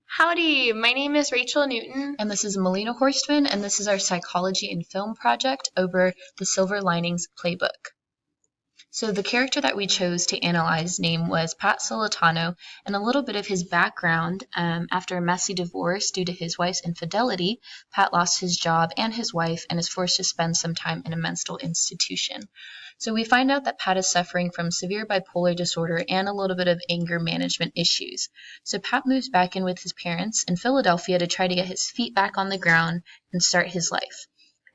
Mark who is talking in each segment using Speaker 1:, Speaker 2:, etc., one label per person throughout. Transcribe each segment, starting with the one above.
Speaker 1: Howdy, my name is Rachel Newton.
Speaker 2: And this is Melina Horstman, and this is our Psychology in Film project over the Silver Linings Playbook. So the character that we chose to analyze name was Pat Solitano, and a little bit of his background. After a messy divorce due to his wife's infidelity, Pat lost his job and his wife and is forced to spend some time in a mental institution. So we find out that Pat is suffering from severe bipolar disorder and a little bit of anger management issues. So Pat moves back in with his parents in Philadelphia to try to get his feet back on the ground and start his life.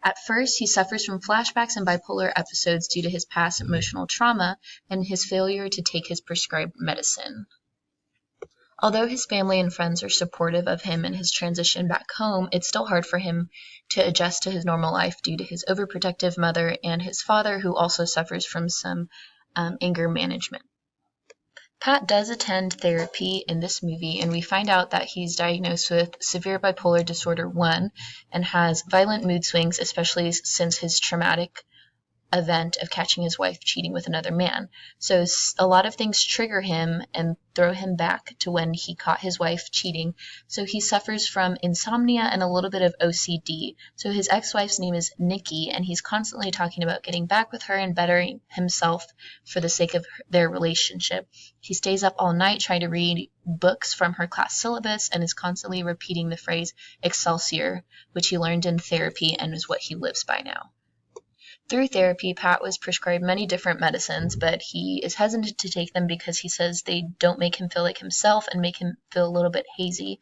Speaker 2: At first, he suffers from flashbacks and bipolar episodes due to his past emotional trauma and his failure to take his prescribed medicine. Although his family and friends are supportive of him and his transition back home, it's still hard for him to adjust to his normal life due to his overprotective mother and his father, who also suffers from some anger management. Pat does attend therapy in this movie, and we find out that he's diagnosed with severe bipolar disorder 1 and has violent mood swings, especially since his traumatic event of catching his wife cheating with another man. So a lot of things trigger him and throw him back to when he caught his wife cheating. So he suffers from insomnia and a little bit of OCD. So his ex-wife's name is Nikki, and he's constantly talking about getting back with her and bettering himself for the sake of their relationship. He stays up all night trying to read books from her class syllabus and is constantly repeating the phrase Excelsior, which he learned in therapy and is what he lives by now. Through therapy, Pat was prescribed many different medicines, but he is hesitant to take them because he says they don't make him feel like himself and make him feel a little bit hazy.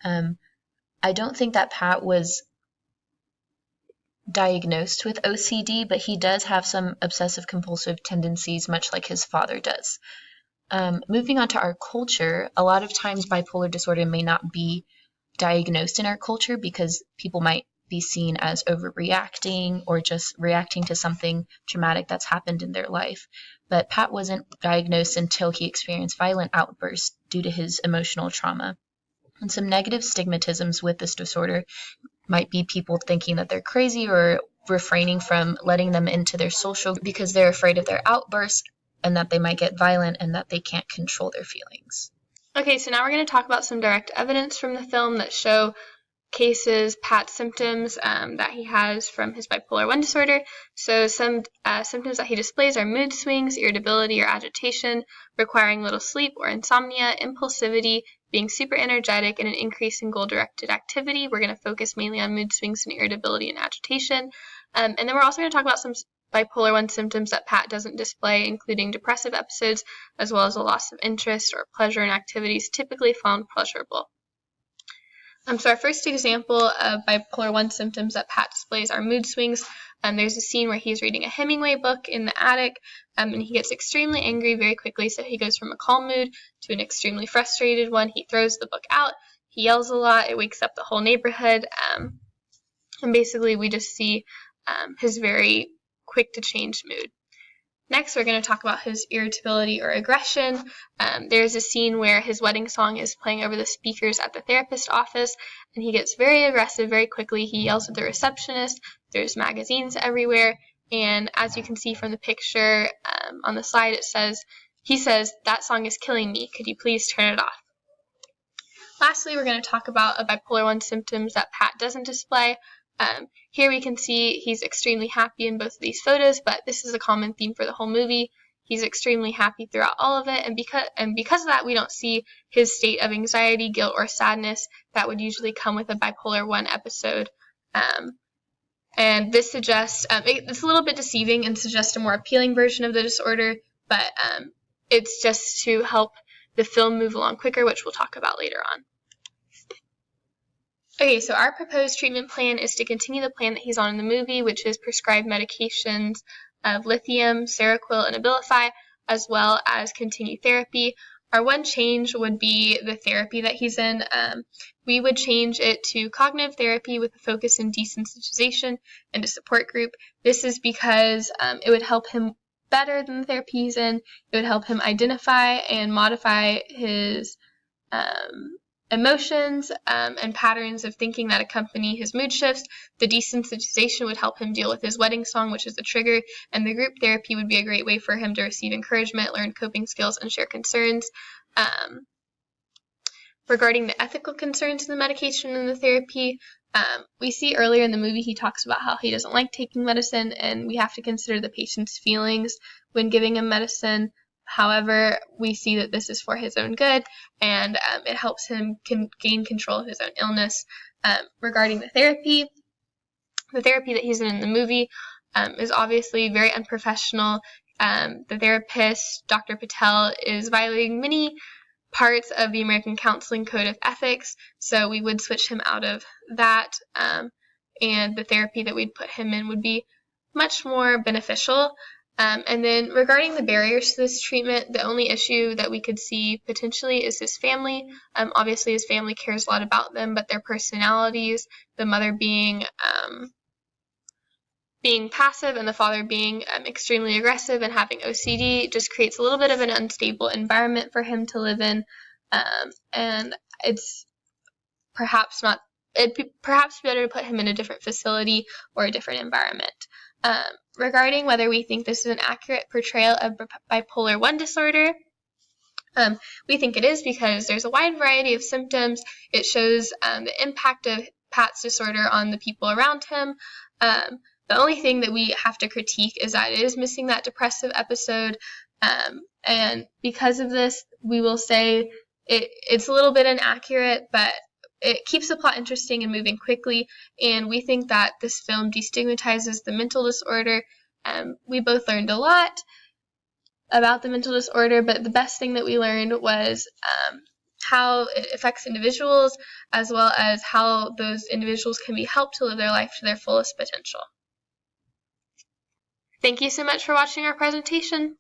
Speaker 2: I don't think that Pat was diagnosed with OCD, but he does have some obsessive-compulsive tendencies, much like his father does. Moving on to our culture, a lot of times bipolar disorder may not be diagnosed in our culture because people might be seen as overreacting or just reacting to something traumatic that's happened in their life. But Pat wasn't diagnosed until he experienced violent outbursts due to his emotional trauma. And some negative stigmatisms with this disorder might be people thinking that they're crazy or refraining from letting them into their social because they're afraid of their outbursts and that they might get violent and that they can't control their feelings.
Speaker 1: Okay, so now we're going to talk about some direct evidence from the film that show cases, Pat's symptoms that he has from his bipolar 1 disorder. So some symptoms that he displays are mood swings, irritability or agitation, requiring little sleep or insomnia, impulsivity, being super energetic, and an increase in goal-directed activity. We're going to focus mainly on mood swings and irritability and agitation. And then we're also going to talk about some bipolar 1 symptoms that Pat doesn't display, including depressive episodes, as well as a loss of interest or pleasure in activities typically found pleasurable. So our first example of bipolar 1 symptoms that Pat displays are mood swings. There's a scene where he's reading a Hemingway book in the attic, and he gets extremely angry very quickly, so he goes from a calm mood to an extremely frustrated one. He throws the book out, he yells a lot, it wakes up the whole neighborhood, and basically we just see his very quick-to-change mood. Next, we're going to talk about his irritability or aggression. There's a scene where his wedding song is playing over the speakers at the therapist's office, and he gets very aggressive very quickly. He yells at the receptionist. There's magazines everywhere, and as you can see from the picture on the slide, he says, "That song is killing me. Could you please turn it off?" Lastly, we're going to talk about a bipolar 1 symptoms that Pat doesn't display. Here we can see he's extremely happy in both of these photos, but this is a common theme for the whole movie. He's extremely happy throughout all of it, and because of that, we don't see his state of anxiety, guilt, or sadness that would usually come with a bipolar 1 episode. And this suggests, it's a little bit deceiving and suggests a more appealing version of the disorder, but it's just to help the film move along quicker, which we'll talk about later on. Okay, so our proposed treatment plan is to continue the plan that he's on in the movie, which is prescribed medications of lithium, Seroquel, and Abilify, as well as continue therapy. Our one change would be the therapy that he's in. We would change it to cognitive therapy with a focus in desensitization and a support group. This is because it would help him better than the therapy he's in. It would help him identify and modify his emotions and patterns of thinking that accompany his mood shifts. The desensitization would help him deal with his wedding song, which is the trigger, and the group therapy would be a great way for him to receive encouragement, learn coping skills, and share concerns. Regarding the ethical concerns of the medication and the therapy, we see earlier in the movie he talks about how he doesn't like taking medicine, and we have to consider the patient's feelings when giving him medicine. However, we see that this is for his own good, and it helps him gain control of his own illness. Regarding the therapy that he's in the movie is obviously very unprofessional. The therapist, Dr. Patel, is violating many parts of the American Counseling Code of Ethics, so we would switch him out of that, and the therapy that we'd put him in would be much more beneficial. And then regarding the barriers to this treatment, the only issue that we could see potentially is his family. Obviously, his family cares a lot about them, but their personalities, the mother being passive and the father being extremely aggressive and having OCD, just creates a little bit of an unstable environment for him to live in, and it's perhaps better to put him in a different facility or a different environment. Regarding whether we think this is an accurate portrayal of bipolar 1 disorder, we think it is because there's a wide variety of symptoms. It shows the impact of Pat's disorder on the people around him. The only thing that we have to critique is that it is missing that depressive episode, and because of this, we will say it's a little bit inaccurate, but it keeps the plot interesting and moving quickly, and we think that this film destigmatizes the mental disorder. We both learned a lot about the mental disorder, but the best thing that we learned was how it affects individuals, as well as how those individuals can be helped to live their life to their fullest potential. Thank you so much for watching our presentation.